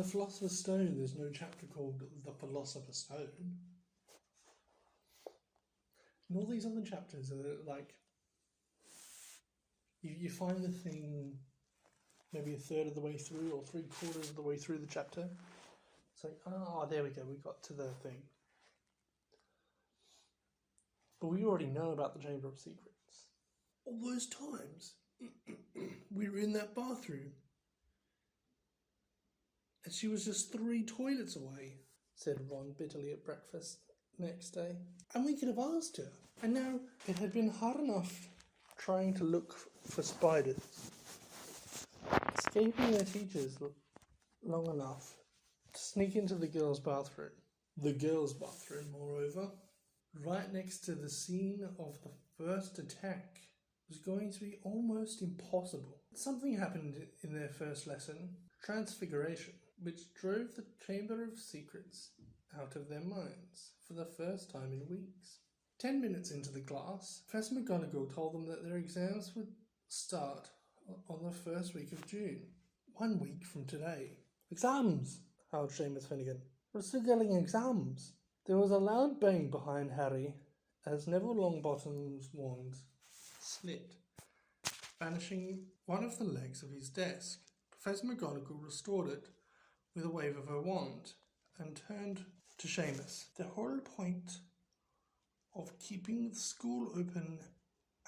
Philosopher's Stone, there's no chapter called The Philosopher's Stone. And all these other chapters are like, you find the thing maybe a third of the way through or 3/4 of the way through the chapter. It's like, there we go, we got to the thing. But we already know about the Chamber of Secrets. All those times we were in that bathroom and she was just 3 toilets away, said Ron bitterly at breakfast next day. And we could have asked her. And now it had been hard enough trying to look for spiders, escaping their teachers long enough to sneak into the girls' bathroom. The girls' bathroom, moreover, right next to the scene of the first attack, was going to be almost impossible. Something happened in their first lesson, transfiguration, which drove the Chamber of Secrets out of their minds for the first time in weeks. 10 minutes into the class, Professor McGonagall told them that their exams would start on the first week of June, 1 week from today. Exams, howled Seamus Finnegan. We're still getting exams. There was a loud bang behind Harry as Neville Longbottom's wand slit, banishing one of the legs of his desk. Professor McGonagall restored it with a wave of her wand and turned to Seamus. The whole point of keeping the school open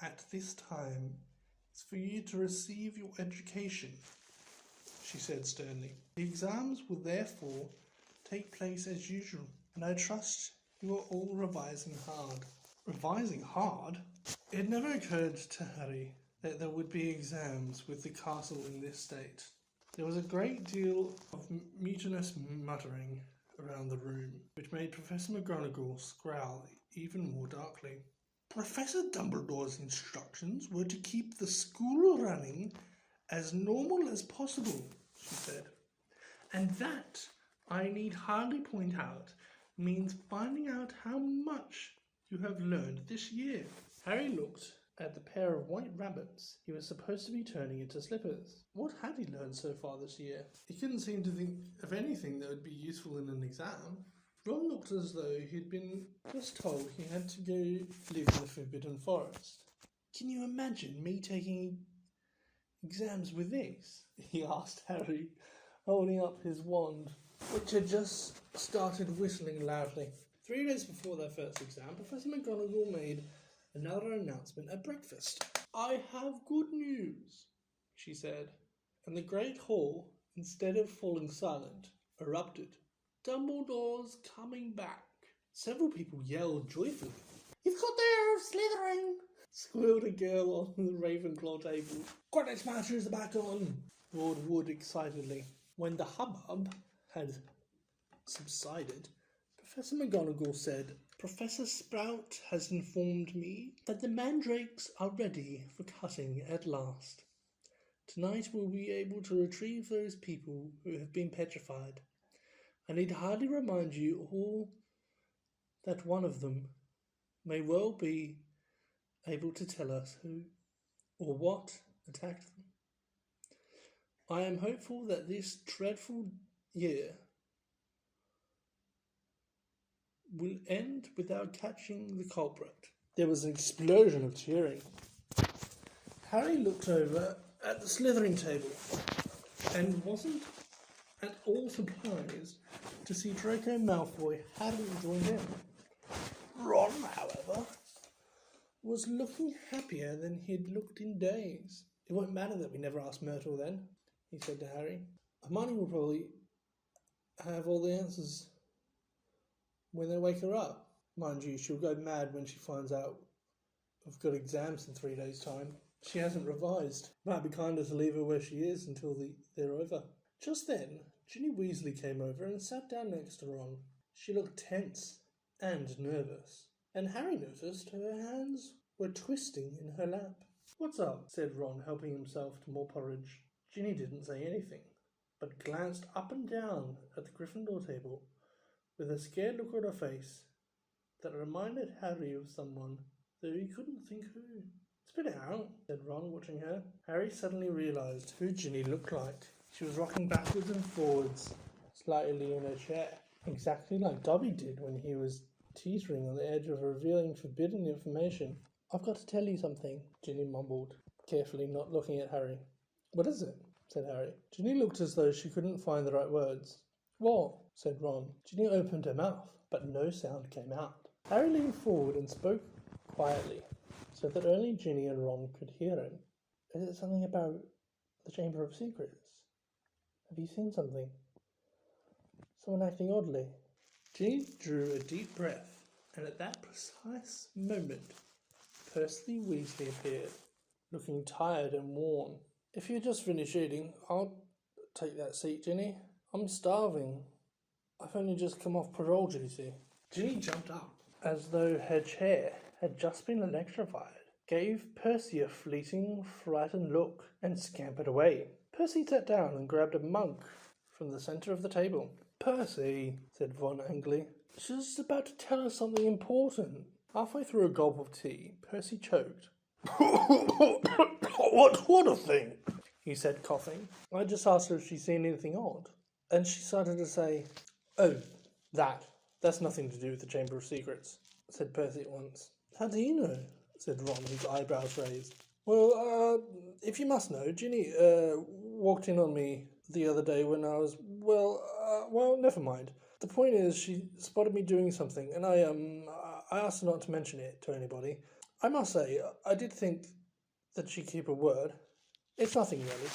at this time is for you to receive your education, she said sternly. The exams will therefore take place as usual, and I trust you are all revising hard. Revising hard? It never occurred to Harry that there would be exams with the castle in this state. There was a great deal of mutinous muttering around the room, which made Professor McGonagall scowl even more darkly. Professor Dumbledore's instructions were to keep the school running as normal as possible, she said. And that, I need hardly point out, means finding out how much you have learned this year. Harry looked at the pair of white rabbits he was supposed to be turning into slippers. What had he learned so far this year? He couldn't seem to think of anything that would be useful in an exam. Ron looked as though he'd been just told he had to go live in the Forbidden Forest. Can you imagine me taking exams with this? He asked Harry, holding up his wand, which had just started whistling loudly. 3 days before their first exam, Professor McGonagall made another announcement at breakfast. I have good news, she said, and the great hall, instead of falling silent, erupted. Dumbledore's coming back. Several people yelled joyfully. You've got the air of Slytherin, squealed a girl on the Ravenclaw table. Quidditch Masters are back on, roared Wood excitedly. When the hubbub had subsided, Professor McGonagall said, Professor Sprout has informed me that the mandrakes are ready for cutting at last. Tonight we'll be able to retrieve those people who have been petrified. I need hardly remind you all that one of them may well be able to tell us who or what attacked them. I am hopeful that this dreadful year will end without catching the culprit. There was an explosion of cheering. Harry looked over at the Slytherin table and wasn't at all surprised to see Draco Malfoy hadn't joined in. Ron, however, was looking happier than he'd looked in days. It won't matter that we never asked Myrtle then, he said to Harry. Hermione will probably have all the answers when they wake her up. Mind you, she'll go mad when she finds out we've got exams in 3 days' time. She hasn't revised. Might be kinder to leave her where she is until they're over. Just then, Ginny Weasley came over and sat down next to Ron. She looked tense and nervous, and Harry noticed her hands were twisting in her lap. What's up? Said Ron, helping himself to more porridge. Ginny didn't say anything, but glanced up and down at the Gryffindor table with a scared look on her face that reminded Harry of someone, though he couldn't think who. Spit it out, said Ron, watching her. Harry suddenly realised who Ginny looked like. She was rocking backwards and forwards, slightly in her chair, exactly like Dobby did when he was teetering on the edge of revealing forbidden information. "I've got to tell you something," Ginny mumbled, carefully not looking at Harry. "What is it?" said Harry. Ginny looked as though she couldn't find the right words. "What?" said Ron. Ginny opened her mouth, but no sound came out. Harry leaned forward and spoke quietly, so that only Ginny and Ron could hear him. "Is it something about the Chamber of Secrets? Have you seen something? Someone acting oddly?" Ginny drew a deep breath, and at that precise moment, Percy Weasley appeared, looking tired and worn. "If you just finished eating, I'll take that seat, Ginny. I'm starving. I've only just come off parole duty." Ginny jumped up, as though her chair had just been electrified, gave Percy a fleeting, frightened look, and scampered away. Percy sat down and grabbed a mug from the centre of the table. "Percy," said Ron angrily, "she was about to tell us something important." Halfway through a gulp of tea, Percy choked. What a thing?" he said, coughing. "I just asked her if she'd seen anything odd, and she started to say, 'Oh, that's nothing to do with the Chamber of Secrets,'" said Percy at once. "How do you know?" said Ron, his eyebrows raised. "Well, if you must know, Ginny, walked in on me the other day when I was, well, never mind. The point is, she spotted me doing something, and I asked her not to mention it to anybody. I must say, I did think that she'd keep her word. It's nothing really.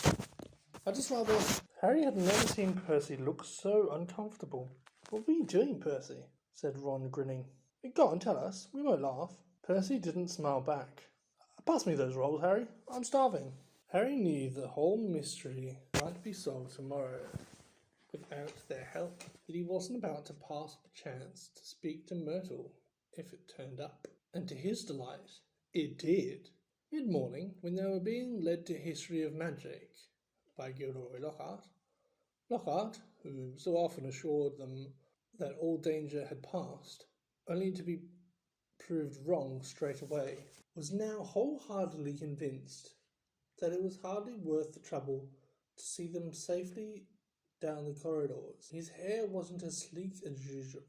I just rather..." Harry had never seen Percy look so uncomfortable. "What were you doing, Percy?" said Ron, grinning. "Go on, tell us. We won't laugh." Percy didn't smile back. "Pass me those rolls, Harry. I'm starving." Harry knew the whole mystery might be solved tomorrow without their help, but he wasn't about to pass up a chance to speak to Myrtle if it turned up. And to his delight, it did. Mid-morning, when they were being led to History of Magic by Gilderoy Lockhart, who so often assured them that all danger had passed, only to be proved wrong straight away, was now wholeheartedly convinced that it was hardly worth the trouble to see them safely down the corridors. His hair wasn't as sleek as usual.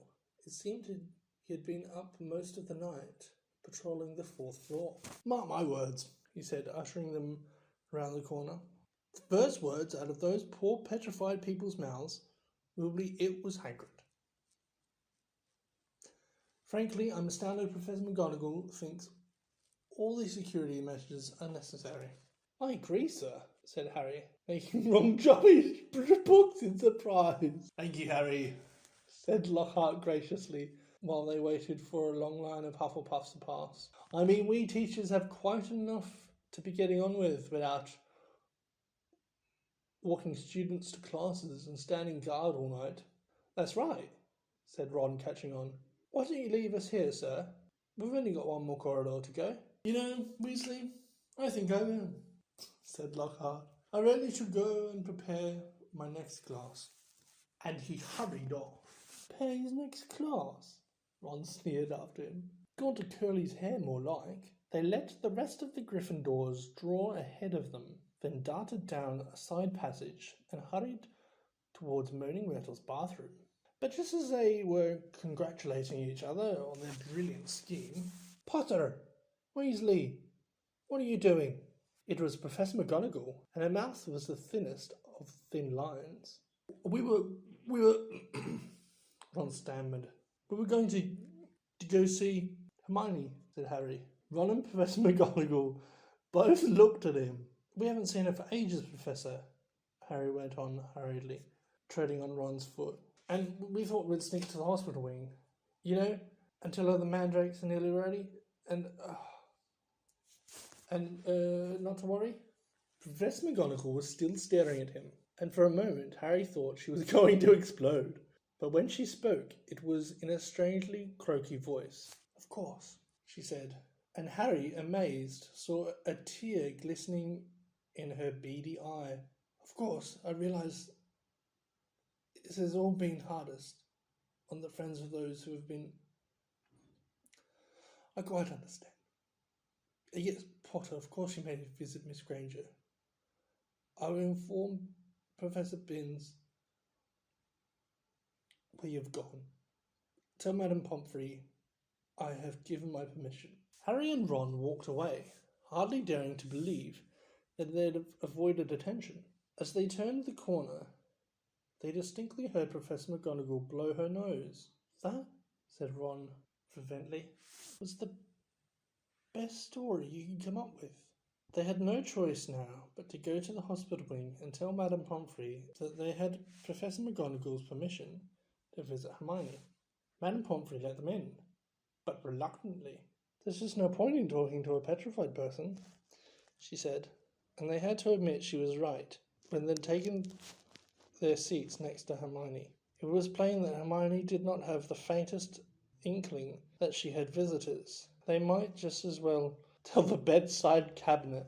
It seemed he had been up most of the night, patrolling the 4th floor. "Mark my words," he said, ushering them round the corner. "The first words out of those poor petrified people's mouths will be 'it was Hagrid.' Frankly, I'm astounded Professor McGonagall thinks all these security measures are necessary." "I agree, sir," said Harry, making Ron drop his books in surprise. "Thank you, Harry," said Lockhart graciously, while they waited for a long line of Hufflepuffs to pass. "I mean, we teachers have quite enough to be getting on with without walking students to classes and standing guard all night." "That's right," said Ron, catching on. "Why don't you leave us here, sir? We've only got one more corridor to go." "You know, Weasley, I think I will," said Lockhart. "I really should go and prepare my next class." And he hurried off. "Prepare his next class?" Ron sneered after him. "Going to curl his hair, more like." They let the rest of the Gryffindors draw ahead of them, then darted down a side passage and hurried towards Moaning Myrtle's bathroom. But just as they were congratulating each other on their brilliant scheme, "Potter! Weasley! What are you doing?" It was Professor McGonagall, and her mouth was the thinnest of thin lines. We were, Ron stammered. "We were going to go see Hermione," said Harry. Ron and Professor McGonagall both looked at him. "We haven't seen her for ages, Professor," Harry went on hurriedly, treading on Ron's foot. "And we thought we'd sneak to the hospital wing, until all the mandrakes are nearly ready, and not to worry." Professor McGonagall was still staring at him, and for a moment Harry thought she was going to explode. But when she spoke, it was in a strangely croaky voice. "Of course," she said, and Harry, amazed, saw a tear glistening in her beady eye. "Of course, I realise this has all been hardest on the friends of those who have been... I quite understand. Yes, Potter, of course you may visit Miss Granger. I will inform Professor Binns where you've gone. Tell Madame Pomfrey I have given my permission." Harry and Ron walked away, hardly daring to believe that they had avoided attention. As they turned the corner, they distinctly heard Professor McGonagall blow her nose. "That," said Ron fervently, "was the best story you could come up with." They had no choice now but to go to the hospital wing and tell Madame Pomfrey that they had Professor McGonagall's permission to visit Hermione. Madame Pomfrey let them in, but reluctantly. "There's just no point in talking to a petrified person," she said, and they had to admit she was right when they'd taken their seats next to Hermione. It was plain that Hermione did not have the faintest inkling that she had visitors. They might just as well tell the bedside cabinet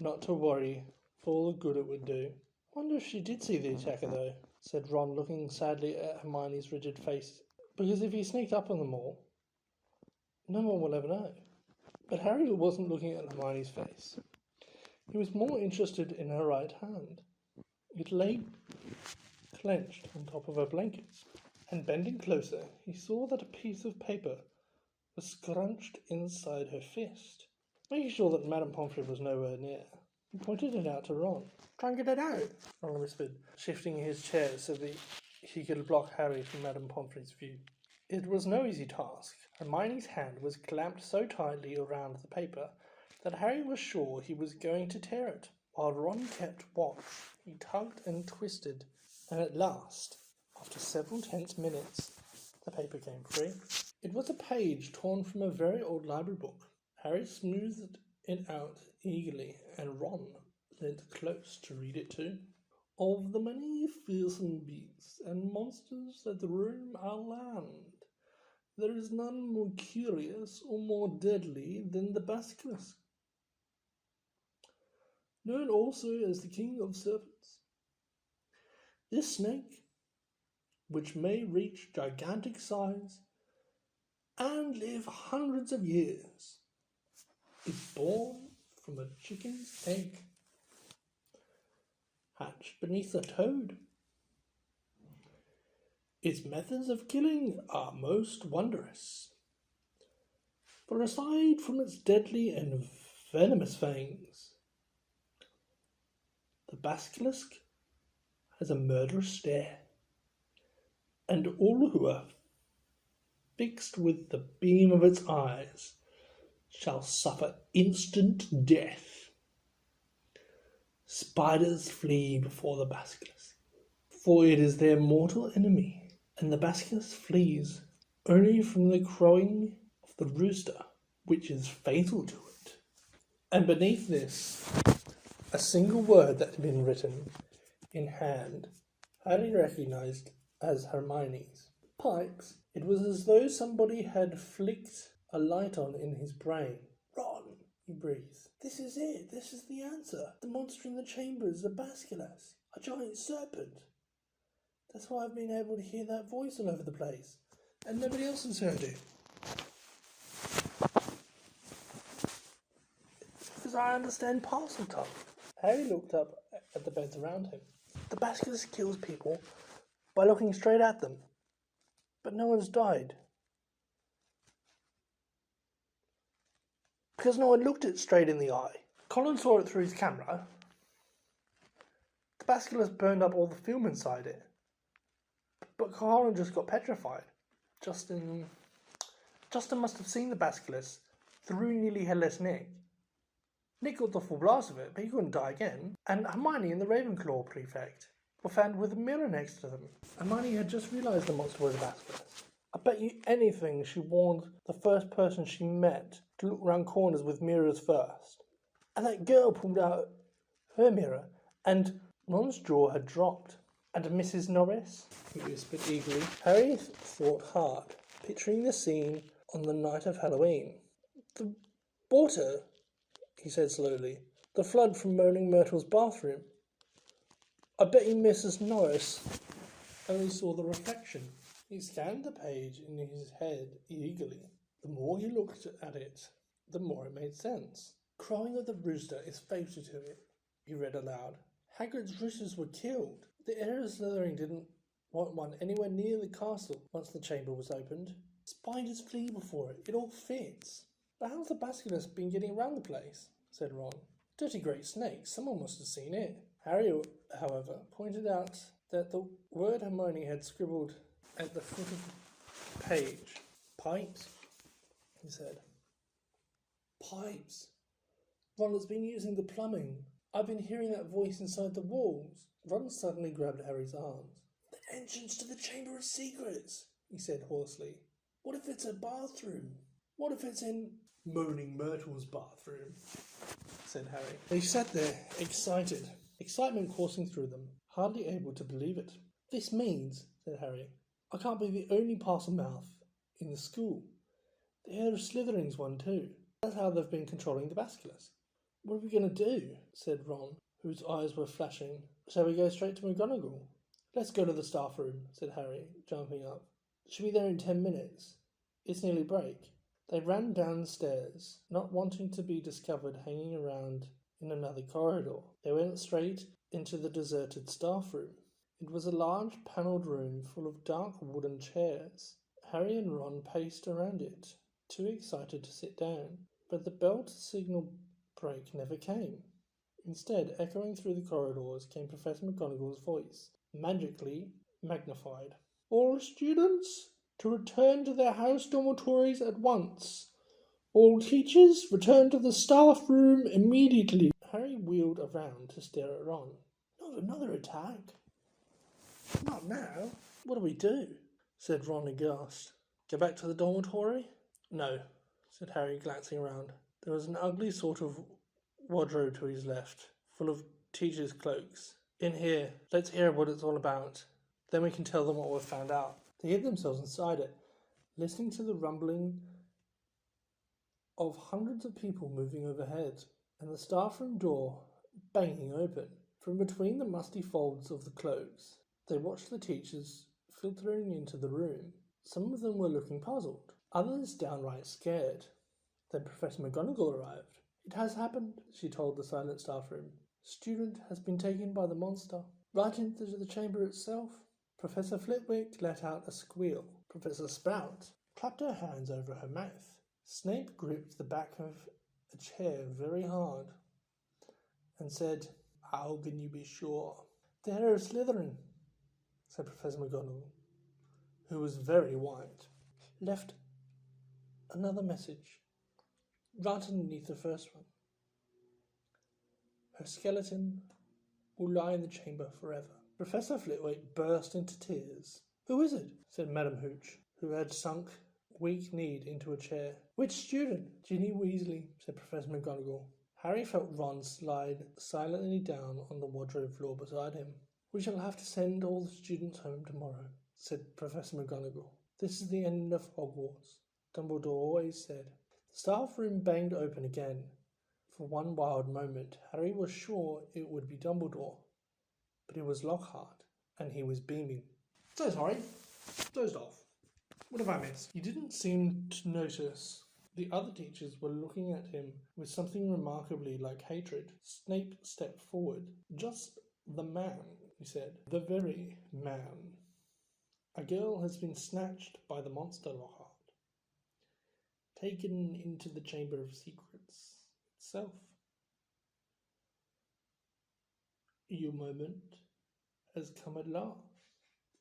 not to worry for all the good it would do. "Wonder if she did see the attacker, though," said Ron, looking sadly at Hermione's rigid face. "Because if he sneaked up on them all, no one will ever know." But Harry wasn't looking at Hermione's face. He was more interested in her right hand. It lay clenched on top of her blankets, and bending closer, he saw that a piece of paper was scrunched inside her fist. Making sure that Madame Pomfrey was nowhere near, he pointed it out to Ron. "Try and get it out," Ron whispered, shifting his chair so that he could block Harry from Madame Pomfrey's view. It was no easy task. Hermione's hand was clamped so tightly around the paper that Harry was sure he was going to tear it. While Ron kept watch, he tugged and twisted, and at last, after several tense minutes, the paper came free. It was a page torn from a very old library book. Harry smoothed it out eagerly, and Ron leant close to read it too. "Of the many fearsome beasts and monsters that roam our land, there is none more curious or more deadly than the basilisk, known also as the king of serpents. This snake, which may reach gigantic size and live hundreds of years, is born from a chicken's egg, hatched beneath a toad. Its methods of killing are most wondrous, for aside from its deadly and venomous fangs, the basilisk has a murderous stare, and all who are fixed with the beam of its eyes shall suffer instant death. Spiders flee before the basilisk, for it is their mortal enemy, and the basilisk flees only from the crowing of the rooster, which is fatal to it." And beneath this, a single word that had been written in hand, Harry recognized as Hermione's. "Pikes." It was as though somebody had flicked a light on in his brain. "Ron," he breathed. "This is it. This is the answer. The monster in the chamber is a basilisk, a giant serpent. That's why I've been able to hear that voice all over the place, and nobody else has heard it. Because I understand parcel tongue." Harry looked up at the beds around him. "The basilisk kills people by looking straight at them, but no one's died because no one looked it straight in the eye. Colin saw it through his camera. The basilisk burned up all the film inside it, but Colin just got petrified. Justin must have seen the basilisk through nearly headless Nick. Nick got the full blast of it, but he couldn't die again. And Hermione and the Ravenclaw prefect were found with a mirror next to them. Hermione had just realised the monster was a basilisk. I bet you anything she warned the first person she met to look round corners with mirrors first. And that girl pulled out her mirror, and Ron's jaw had dropped. "And Mrs. Norris?" he whispered eagerly. Harry thought hard, picturing the scene on the night of Halloween. "The water," he said slowly. "The flood from Moaning Myrtle's bathroom. I bet you Mrs. Norris only saw the reflection." He scanned the page in his head eagerly. The more he looked at it, the more it made sense. "Crowing of the rooster is fatal to it," he read aloud. "Hagrid's roosters were killed. The heir of Slytherin didn't Want one anywhere near the castle. Once the chamber was opened, spiders flee before it. It all fits. But how's the basilisk been getting around the place? Said Ron. Dirty great snake. Someone must have seen it. Harry, however, pointed out that the word Hermione had scribbled at the foot of the page. Pipes, he said. Pipes. Ron has been using the plumbing. I've been hearing that voice inside the walls. Ron suddenly grabbed Harry's arms. The entrance to the Chamber of Secrets, he said hoarsely. What if it's a bathroom? What if it's in Moaning Myrtle's bathroom? Said Harry. They sat there, excited, excitement coursing through them, hardly able to believe it. This means, said Harry, I can't be the only Parselmouth in the school. The head of Slytherin's one too. That's how they've been controlling the basilisk. What are we going to do? Said Ron, whose eyes were flashing. Shall we go straight to McGonagall? Let's go to the staff room, said Harry, jumping up. She'll be there in 10 minutes. It's nearly break. They ran downstairs, not wanting to be discovered hanging around in another corridor. They went straight into the deserted staff room. It was a large panelled room full of dark wooden chairs. Harry and Ron paced around it, too excited to sit down, but the bell to signal break never came. Instead, echoing through the corridors came Professor McGonagall's voice, magically magnified. All students to return to their house dormitories at once. All teachers return to the staff room immediately. Harry wheeled around to stare at Ron. Not another attack. Not now. What do we do? Said Ron aghast. Go back to the dormitory? No, said Harry, glancing around. There was an ugly sort of wardrobe to his left, full of teachers' cloaks. In here, let's hear what it's all about. Then we can tell them what we've found out. They hid themselves inside it, listening to the rumbling of hundreds of people moving overhead, and the staff room door banging open. From between the musty folds of the cloaks, they watched the teachers filtering into the room. Some of them were looking puzzled, others downright scared. Then Professor McGonagall arrived. It has happened, she told the silent staff room. Student has been taken by the monster. Right into the chamber itself. Professor Flitwick let out a squeal. Professor Sprout clapped her hands over her mouth. Snape gripped the back of a chair very hard and said, How can you be sure? The head of Slytherin, said Professor McGonagall, who was very white, left another message right underneath the first one. Her skeleton will lie in the chamber forever. Professor Flitwick burst into tears. Who is it? Said Madam Hooch, who had sunk weak-kneed into a chair. Which student? Ginny Weasley, said Professor McGonagall. Harry felt Ron slide silently down on the wardrobe floor beside him. We shall have to send all the students home tomorrow, said Professor McGonagall. This is the end of Hogwarts, Dumbledore always said. The staff room banged open again. For one wild moment, Harry was sure it would be Dumbledore. But it was Lockhart, and he was beaming. So sorry. Dozed off. What have I missed? He didn't seem to notice. The other teachers were looking at him with something remarkably like hatred. Snape stepped forward. Just the man, he said. The very man. A girl has been snatched by the monster, Lockhart. Taken into the Chamber of Secrets itself. Your moment has come at last.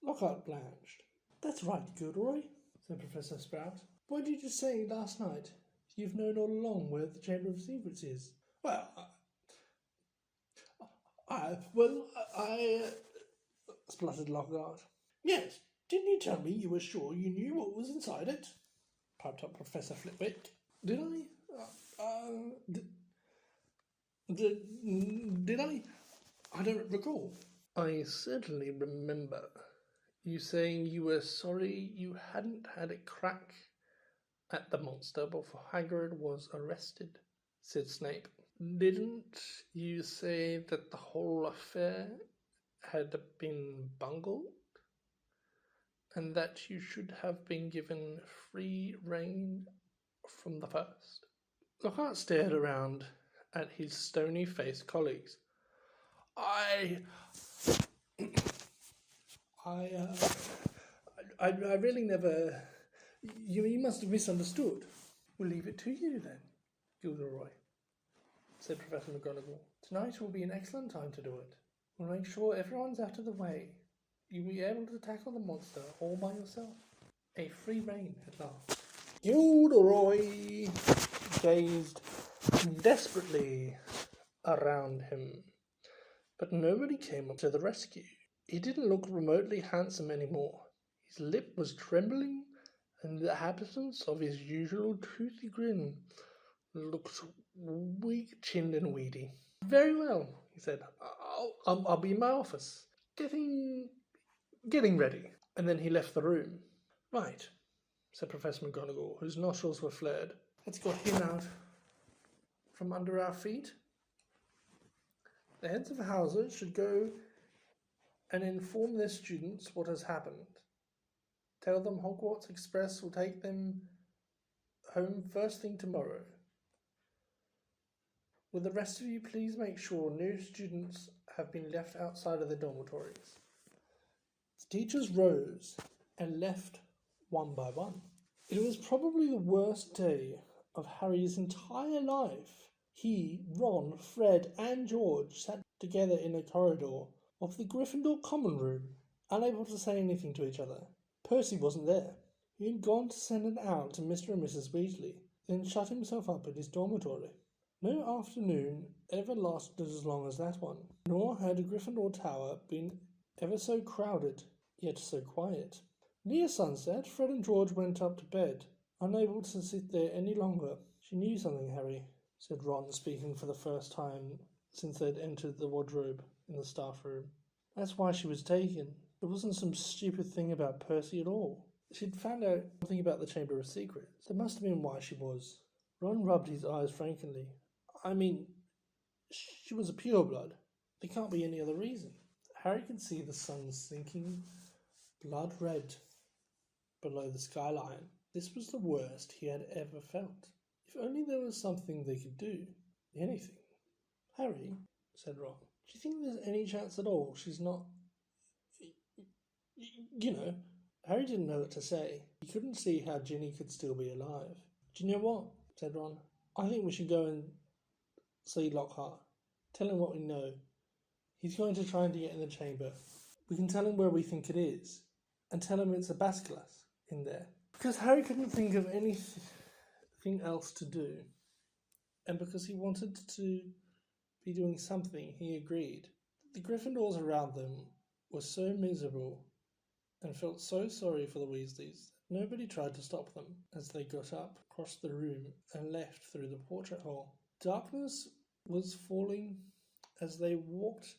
Lockhart blanched. That's right, Gilderoy, said Professor Sprout. Why did you say last night you've known all along where the Chamber of Secrets is? Well, I spluttered Lockhart. Yes, didn't you tell me you were sure you knew what was inside it? Piped up Professor Flitwick. Did I? Did I? I don't recall. I certainly remember you saying you were sorry you hadn't had a crack at the monster before Hagrid was arrested, said Snape. Didn't you say that the whole affair had been bungled? And that you should have been given free rein from the first? Lockhart stared around at his stony-faced colleagues. I really never... You must have misunderstood. We'll leave it to you then, Gilderoy, said Professor McGonagall. Tonight will be an excellent time to do it. We'll make sure everyone's out of the way. You'll be able to tackle the monster all by yourself. A free rein at last. Gilderoy gazed desperately around him, but nobody came up to the rescue. He didn't look remotely handsome anymore. His lip was trembling, and the absence of his usual toothy grin looked weak-chinned and weedy. Very well, he said. I'll be in my office, getting ready. And then he left the room. Right, said Professor McGonagall, whose nostrils were flared. Let's got him out from under our feet. The heads of houses should go and inform their students what has happened. Tell them Hogwarts Express will take them home first thing tomorrow. Will the rest of you please make sure no students have been left outside of the dormitories? The teachers rose and left one by one. It was probably the worst day of Harry's entire life. He, Ron, Fred, and George sat together in a corridor of the Gryffindor common room, unable to say anything to each other. Percy wasn't there. He had gone to send it out to Mr. and Mrs. Weasley, then shut himself up in his dormitory. No afternoon ever lasted as long as that one, nor had Gryffindor Tower been ever so crowded, yet so quiet. Near sunset, Fred and George went up to bed, unable to sit there any longer. She knew something, Harry, said Ron, speaking for the first time since they'd entered the wardrobe in the staff room. That's why she was taken. It wasn't some stupid thing about Percy at all. She'd found out something about the Chamber of Secrets. That must have been why she was. Ron rubbed his eyes frankly. I mean, she was a pureblood. There can't be any other reason. Harry could see the sun sinking blood red below the skyline. This was the worst he had ever felt. If only there was something they could do. Anything. Harry, said Ron, do you think there's any chance at all she's not... You know, Harry didn't know what to say. He couldn't see how Ginny could still be alive. Do you know what? Said Ron. I think we should go and see Lockhart. Tell him what we know. He's going to try and get in the chamber. We can tell him where we think it is, and tell him it's a basilisk in there. Because Harry couldn't think of anything else to do, and because he wanted to be doing something, he agreed. The Gryffindors around them were so miserable and felt so sorry for the Weasleys that nobody tried to stop them as they got up, across the room, and left through the portrait hole. Darkness was falling as they walked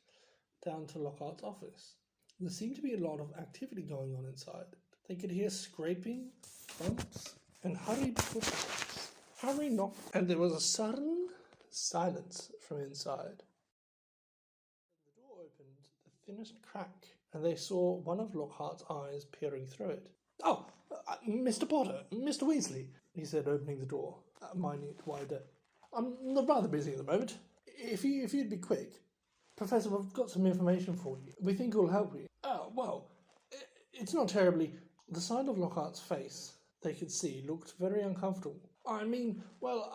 down to Lockhart's office. There seemed to be a lot of activity going on inside. They could hear scraping, bumps, and hurried footsteps. Harry knocked, and there was a sudden silence from inside. The door opened the thinnest crack, and they saw one of Lockhart's eyes peering through it. Oh, Mr. Potter, Mr. Weasley, he said, opening the door, minding it wider. I'm rather busy at the moment. If you'd be quick. Professor, we've got some information for you. We think it will help you. Oh, well, it's not terribly... The side of Lockhart's face, they could see, looked very uncomfortable. I mean, well,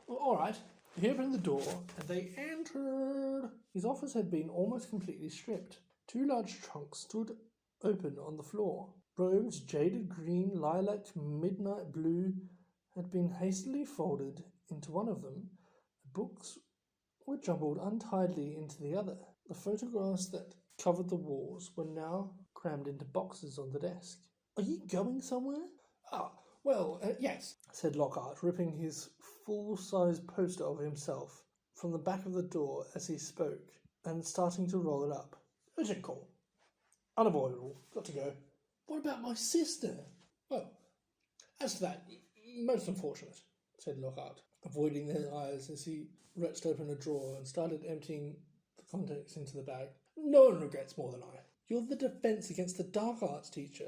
all right. He opened the door, and they entered. His office had been almost completely stripped. Two large trunks stood open on the floor. Robes, jaded green, lilac, midnight blue, had been hastily folded into one of them. The books were jumbled untidily into the other. The photographs that covered the walls were now crammed into boxes on the desk. Are you going somewhere? Yes, said Lockhart, ripping his full-size poster of himself from the back of the door as he spoke, and starting to roll it up. Urgent call. Unavoidable. Got to go. What about my sister? Well, as to that, most unfortunate, said Lockhart, avoiding their eyes as he wrenched open a drawer and started emptying the contents into the bag. No one regrets more than I. You're the defence against the dark arts teacher,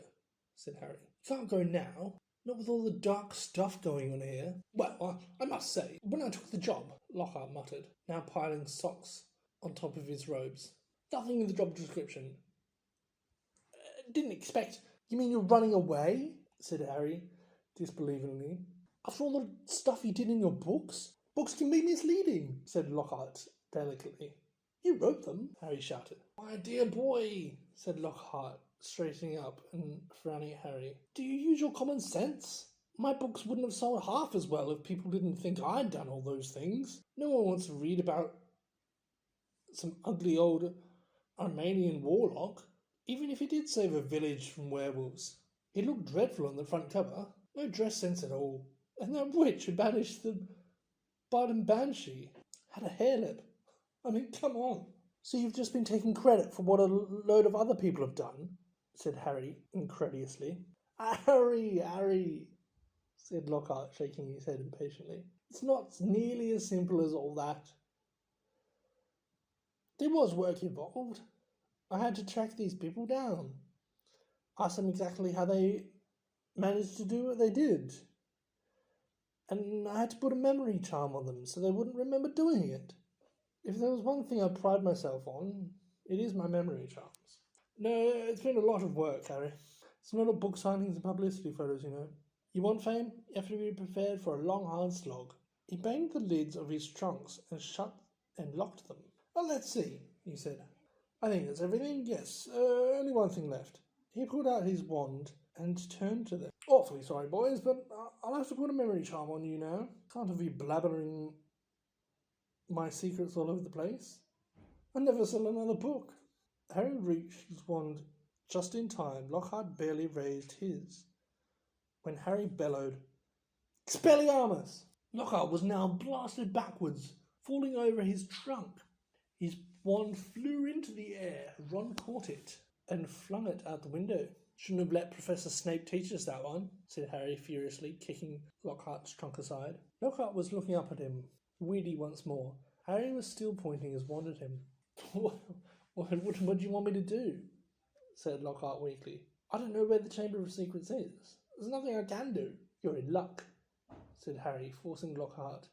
said Harry. You can't go now. Not with all the dark stuff going on here. Well, I must say, when I took the job, Lockhart muttered, now piling socks on top of his robes. Nothing in the job description. Didn't expect. You mean you're running away? Said Harry, disbelievingly. After all the stuff you did in your books? Books can be misleading, said Lockhart delicately. You wrote them, Harry shouted. My dear boy, said Lockhart, straightening up and frowning at Harry. Do you use your common sense? My books wouldn't have sold half as well if people didn't think I'd done all those things. No one wants to read about some ugly old Armenian warlock, even if he did save a village from werewolves. He looked dreadful on the front cover, no dress sense at all. And that witch who banished the Barden Banshee had a hair lip. I mean, come on. So you've just been taking credit for what a load of other people have done, said Harry incredulously. Harry, said Lockhart, shaking his head impatiently. It's not nearly as simple as all that. There was work involved. I had to track these people down. Ask them exactly how they managed to do what they did. And I had to put a memory charm on them so they wouldn't remember doing it. If there was one thing I pride myself on, it is my memory charms. No, it's been a lot of work, Harry. It's not all book signings and publicity photos, you know. You want fame? You have to be prepared for a long, hard slog. He banged the lids of his trunks and shut and locked them. Well, let's see, he said. I think that's everything, yes. Only one thing left. He pulled out his wand and turned to them. Awfully sorry, boys, but I'll have to put a memory charm on you now. Can't have you blabbering my secrets all over the place. I'll never sell another book. Harry reached his wand just in time. Lockhart barely raised his when Harry bellowed, Expelliarmus! Lockhart was now blasted backwards, falling over his trunk. His wand flew into the air. Ron caught it and flung it out the window. Shouldn't have let Professor Snape teach us that one, said Harry furiously, kicking Lockhart's trunk aside. Lockhart was looking up at him, weedy once more. Harry was still pointing his wand at him. What do you want me to do? Said Lockhart weakly. I don't know where the Chamber of Secrets is. There's nothing I can do. You're in luck, said Harry, forcing Lockhart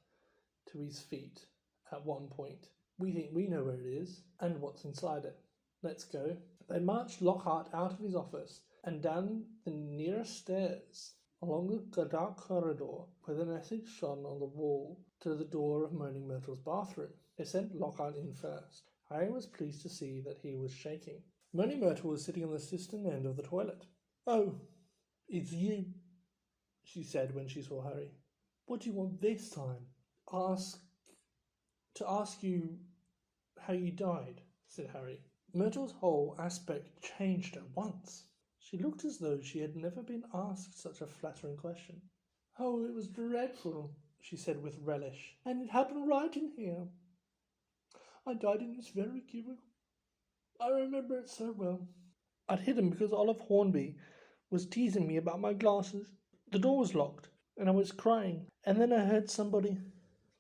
to his feet at one point. We think we know where it is and what's inside it. Let's go. They marched Lockhart out of his office and down the nearest stairs, along the dark corridor where the message shone on the wall to the door of Moaning Myrtle's bathroom. They sent Lockhart in first. Harry was pleased to see that he was shaking. Moaning Myrtle was sitting on the cistern end of the toilet. Oh, it's you, she said when she saw Harry. What do you want this time? To ask you how you died, said Harry. Myrtle's whole aspect changed at once. She looked as though she had never been asked such a flattering question. Oh, it was dreadful, she said with relish. And it happened right in here. I died in this very cubicle. I remember it so well. I'd hid him because Olive Hornby was teasing me about my glasses. The door was locked, and I was crying. And then I heard somebody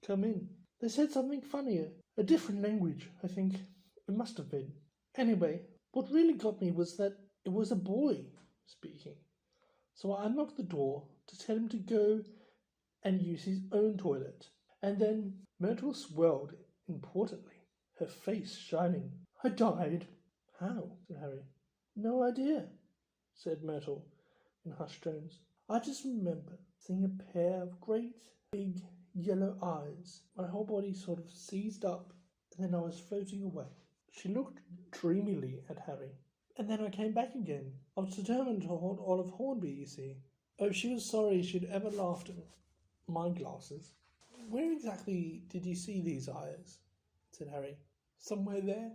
come in. They said something funnier. A different language, I think. It must have been. Anyway, what really got me was that it was a boy speaking. So I unlocked the door to tell him to go and use his own toilet. And then Myrtle swelled importantly, her face shining. I died. How? Said Harry. No idea, said Myrtle in hushed tones. I just remember seeing a pair of great big yellow eyes. My whole body sort of seized up, and then I was floating away. She looked dreamily at Harry. And then I came back again. I was determined to haunt Olive Hornby, you see. Oh, she was sorry she'd ever laughed at my glasses. Where exactly did you see these eyes? Said Harry. Somewhere there,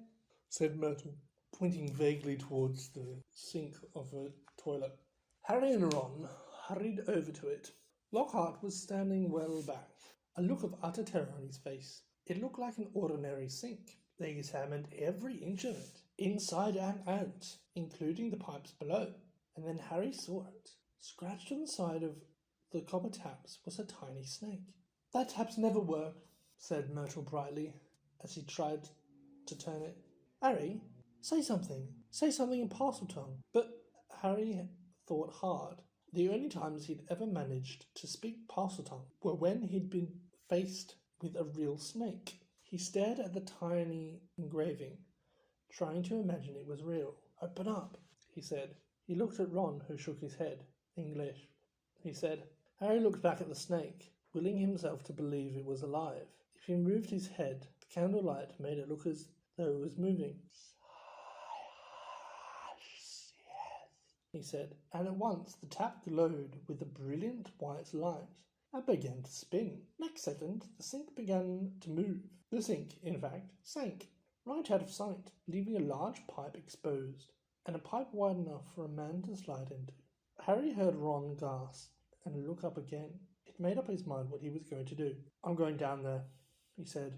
said Myrtle, pointing vaguely towards the sink of a toilet. Harry and Ron hurried over to it. Lockhart was standing well back, a look of utter terror on his face. It looked like an ordinary sink. They examined every inch of it, inside and out, including the pipes below. And then Harry saw it. Scratched on the side of the copper taps was a tiny snake. That tap's never worked, said Myrtle brightly, as he tried to turn it. Harry, say something. Say something in Parseltongue. But Harry thought hard. The only times he'd ever managed to speak Parseltongue were when he'd been faced with a real snake. He stared at the tiny engraving, trying to imagine it was real. Open up, he said. He looked at Ron, who shook his head. English, he said. Harry looked back at the snake, willing himself to believe it was alive. If he moved his head, the candlelight made it look as though it was moving. He said, and at once the tap glowed with a brilliant white light and began to spin. Next second, the sink began to move. The sink, in fact, sank right out of sight, leaving a large pipe exposed, and a pipe wide enough for a man to slide into. Harry heard Ron gasp and look up again. It made up his mind what he was going to do. I'm going down there, he said.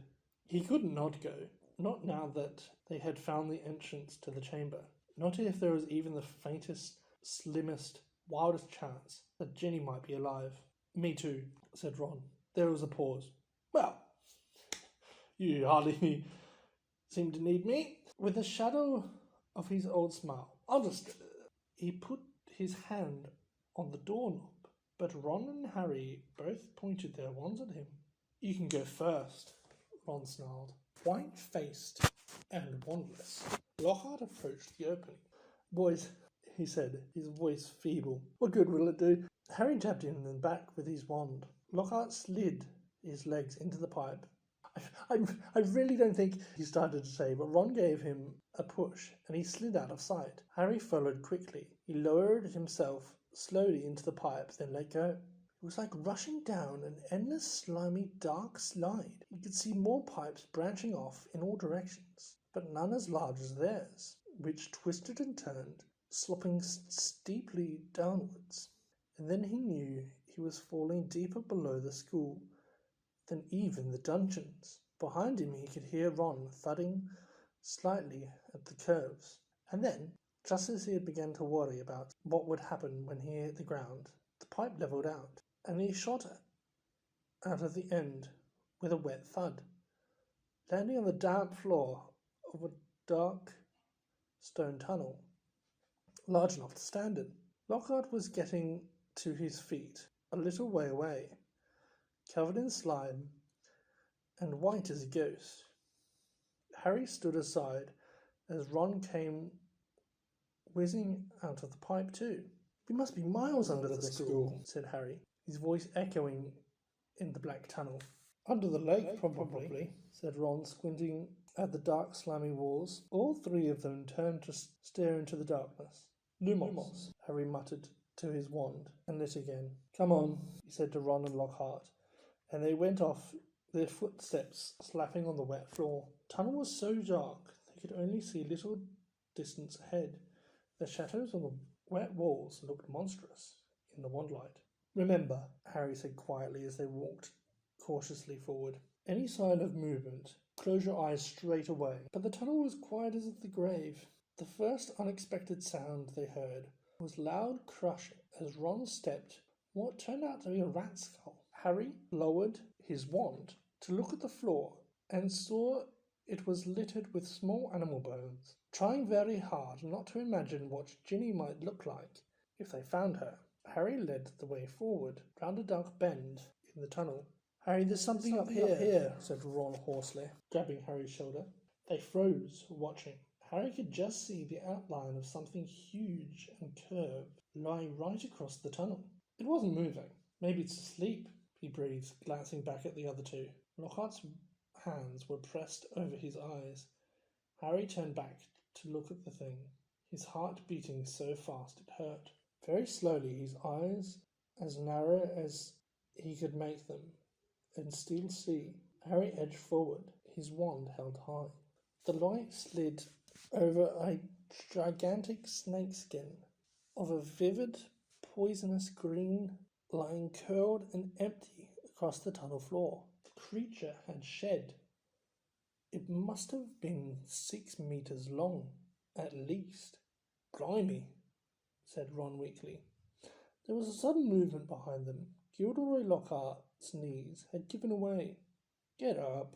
He could not go, not now that they had found the entrance to the chamber, not if there was even the faintest, slimmest, wildest chance that Ginny might be alive. Me too, said Ron. There was a pause. Well, you hardly seem to need me. With a shadow of his old smile, I'll just... He put his hand on the doorknob, but Ron and Harry both pointed their wands at him. You can go first, Ron snarled. White-faced and wandless, Lockhart approached the opening. Boys, he said, his voice feeble. What good will it do? Harry jabbed in and back with his wand. Lockhart slid his legs into the pipe. I really don't think, he started to say, but Ron gave him a push, and he slid out of sight. Harry followed quickly. He lowered himself slowly into the pipe, then let go. It was like rushing down an endless, slimy, dark slide. You could see more pipes branching off in all directions, but none as large as theirs, which twisted and turned, slopping steeply downwards. And then he knew he was falling deeper below the school than even the dungeons. Behind him he could hear Ron thudding slightly at the curves. And then, just as he had begun to worry about what would happen when he hit the ground, the pipe levelled out, and he shot out of the end with a wet thud, landing on the damp floor of a dark stone tunnel, large enough to stand in. Lockhart was getting to his feet a little way away, covered in slime and white as a ghost. Harry stood aside as Ron came whizzing out of the pipe too. We must be miles under the school, said Harry, his voice echoing in the black tunnel. Under the lake, probably, said Ron, squinting at the dark, slimy walls. All three of them turned to stare into the darkness. Lumos, Harry muttered to his wand, and lit again. Come on, he said to Ron and Lockhart, and they went off, their footsteps slapping on the wet floor. The tunnel was so dark they could only see little distance ahead. The shadows on the wet walls looked monstrous in the wandlight. Remember, Harry said quietly as they walked cautiously forward. Any sign of movement, close your eyes straight away. But the tunnel was quiet as the grave. The first unexpected sound they heard was loud crushing as Ron stepped what turned out to be a rat skull. Harry lowered his wand to look at the floor and saw it was littered with small animal bones. Trying very hard not to imagine what Ginny might look like if they found her, Harry led the way forward, round a dark bend in the tunnel. Harry, there's something up here, said Ron hoarsely, grabbing Harry's shoulder. They froze, watching. Harry could just see the outline of something huge and curved lying right across the tunnel. It wasn't moving. Maybe it's asleep, he breathed, glancing back at the other two. Lockhart's hands were pressed over his eyes. Harry turned back to look at the thing, his heart beating so fast it hurt. Very slowly, his eyes as narrow as he could make them, and still see, Harry edged forward, his wand held high. The light slid over a gigantic snakeskin of a vivid, poisonous green, lying curled and empty across the tunnel floor. The creature had shed. It must have been 6 meters long, at least. Blimey, said Ron weakly. There was a sudden movement behind them. Gilderoy Lockhart's knees had given away. Get up,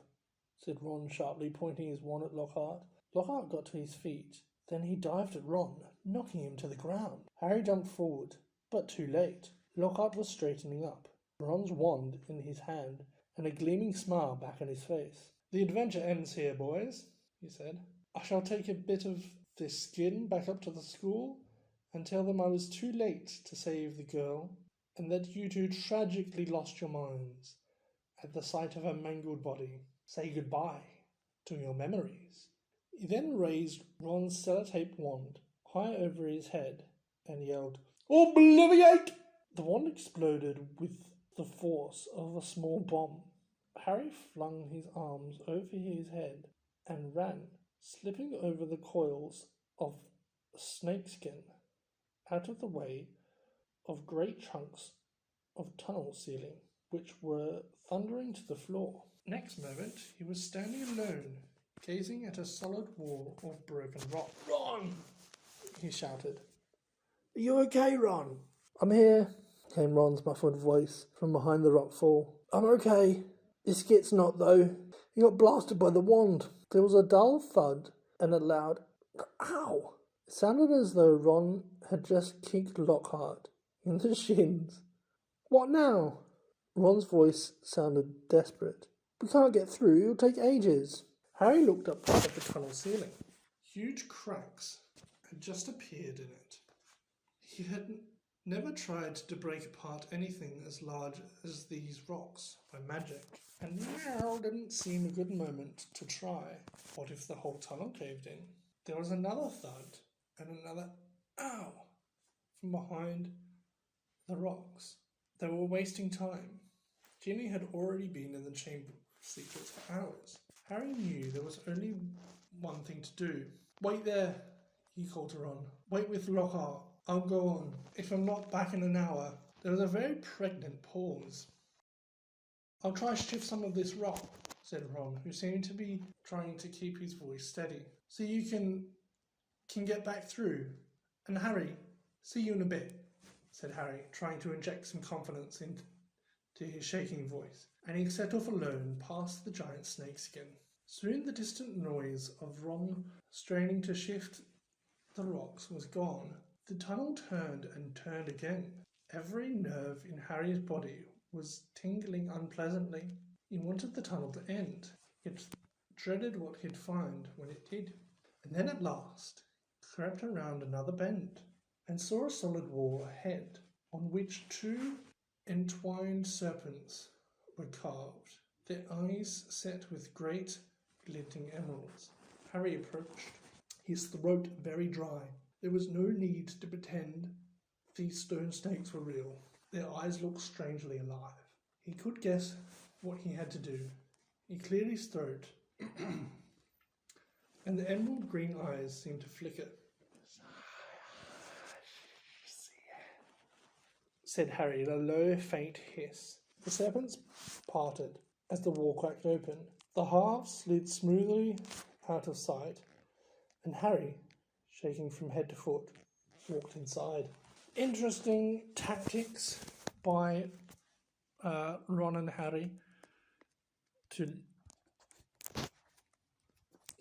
said Ron sharply, pointing his wand at Lockhart. Lockhart got to his feet. Then he dived at Ron, knocking him to the ground. Harry jumped forward, but too late. Lockhart was straightening up, Ron's wand in his hand, and a gleaming smile back on his face. The adventure ends here, boys, he said. I shall take a bit of this skin back up to the school and tell them I was too late to save the girl, and that you two tragically lost your minds at the sight of her mangled body. Say goodbye to your memories. He then raised Ron's sellotape wand high over his head and yelled, "Obliviate!" The wand exploded with the force of a small bomb. Harry flung his arms over his head and ran, slipping over the coils of snakeskin out of the way of great chunks of tunnel ceiling, which were thundering to the floor. Next moment, he was standing alone, gazing at a solid wall of broken rock. "Ron!" he shouted. "Are you okay, Ron?" "I'm here," came Ron's muffled voice from behind the rock fall. "I'm okay. This Skit's not, though. He got blasted by the wand." There was a dull thud and a loud "ow." It sounded as though Ron had just kicked Lockhart in the shins. "What now?" Ron's voice sounded desperate. "We can't get through. It'll take ages." Harry looked up at the tunnel ceiling. Huge cracks had just appeared in it. He had never tried to break apart anything as large as these rocks by magic, and now didn't seem a good moment to try. What if the whole tunnel caved in? There was another thud and another "ow" from behind the rocks. They were wasting time. Ginny had already been in the Chamber of Secrets for hours. Harry knew there was only one thing to do. "Wait there," he called to Ron. "Wait with Lockhart. I'll go on. If I'm not back in an hour." There was a very pregnant pause. "I'll try to shift some of this rock," said Ron, who seemed to be trying to keep his voice steady. "So you can get back through. And Harry, see you in a bit," said Harry, trying to inject some confidence into his shaking voice. And he set off alone past the giant snakeskin. Soon the distant noise of Ron straining to shift the rocks was gone. The tunnel turned and turned again. Every nerve in Harry's body was tingling unpleasantly. He wanted the tunnel to end, yet dreaded what he'd find when it did. And then at last crept around another bend and saw a solid wall ahead, on which two entwined serpents were carved, their eyes set with great glinting emeralds. Harry approached, his throat very dry. There was no need to pretend these stone snakes were real. Their eyes looked strangely alive. He could guess what he had to do. He cleared his throat, and the emerald green eyes seemed to flicker. Said Harry in a low, faint hiss. The serpents parted as the wall cracked open. The halves slid smoothly out of sight, and Harry, shaking from head to foot, walked inside. Interesting tactics by Ron and Harry to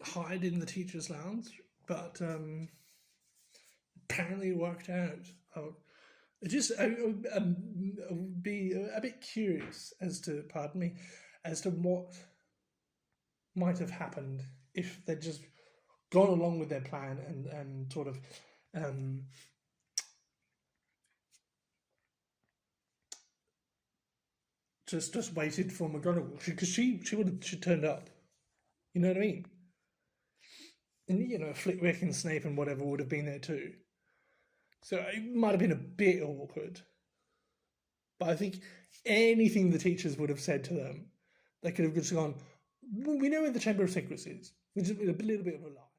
hide in the teacher's lounge, but apparently it worked out. I would be a bit curious as to what might have happened if they'd just gone along with their plan and sort of just waited for McGonagall, because she turned up. You know what I mean? And Flitwick and Snape and whatever would have been there too. So it might have been a bit awkward. But I think anything the teachers would have said to them, they could have just gone, "We know where the Chamber of Secrets is," which is a little bit of a laugh.